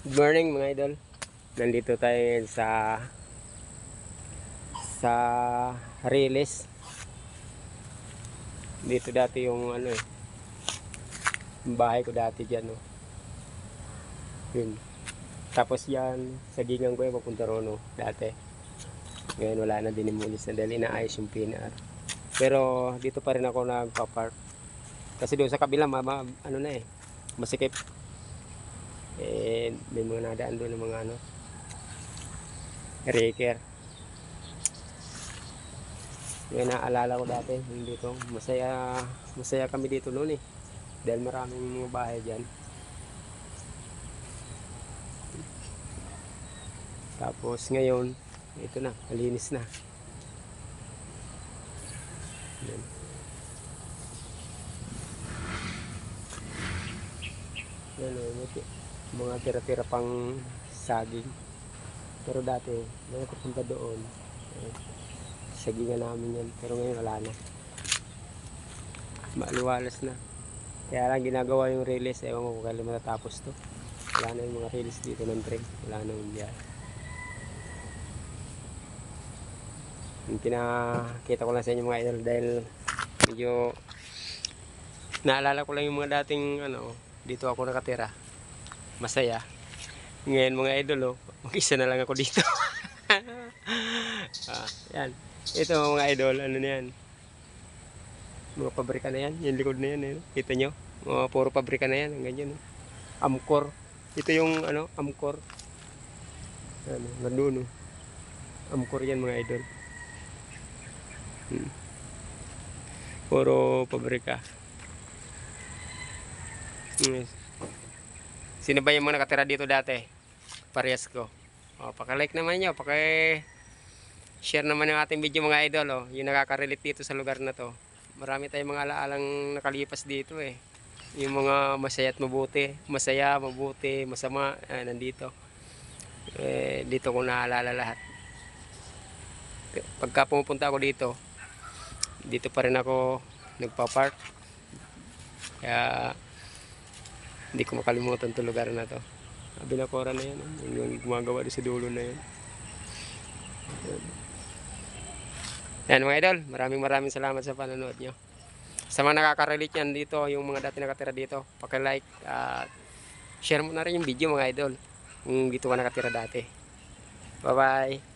Good morning mga idol. Nandito tayo sa Riles. Dito dati yung yung bahay ko dati diyan, no. Yun. Tapos yan, sa gingang ko yung papunta roon, no, dati. Ngayon wala na, dinimulis na dahil inaayos yung PNR. Pero dito pa rin ako nagpa-park. Kasi doon sa kabila masikip. May mga nadaan doon ng mga raker. Yung naalala ko dati, yung dito, masaya kami dito noon eh. Dahil maraming mga bahay dyan. Tapos ngayon, ito na, malinis na. Yan. Yan mga tira-tira pang saging. Pero dati, may napupunta doon. Sagingan namin yan. Pero ngayon wala na. Maaliwalas na. Kaya lang ginagawa yung release. Ewan ko kung kailan matatapos to. Wala na yung mga release dito ng train. Wala na yung biyahe. Yung pinakita ko lang sa inyo mga idol dahil medyo naalala ko lang yung mga dating dito ako nakatira. Masaya. Ngayon mga idol, mag-isa na lang ako dito. Yan. Ito mga idol, ano na yan? Mga pabrika na yan. Yung likod na yan. Kita nyo? Mga puro pabrika na yan. Ang ganyan. Amcor. Ito yung Amcor. Nandun. Amcor yan mga idol. Puro pabrika. Sino ba yung mga nakatira dito dati? Parehas ko. Paki-like naman nyo. Paki-share naman yung ating video mga idol. Yung nakaka-relate dito sa lugar na to. Marami tayong mga alaalang nakalipas dito eh. Yung mga masaya at mabuti. Masaya, mabuti, masama. Nandito. Dito ko naalala lahat. Pagka pumupunta ako dito pa rin ako nagpa-park. Kaya hindi ko makalimutan itong lugar na to. Binakora na yan. Yung gumagawa din sa dulo na yan. Yan mga idol. Maraming salamat sa panonood nyo. Sa mga nakaka-relate yan dito, yung mga dati nakatira dito, paki-like at share mo na rin yung video mga idol. Kung dito ka nakatira dati. Bye bye.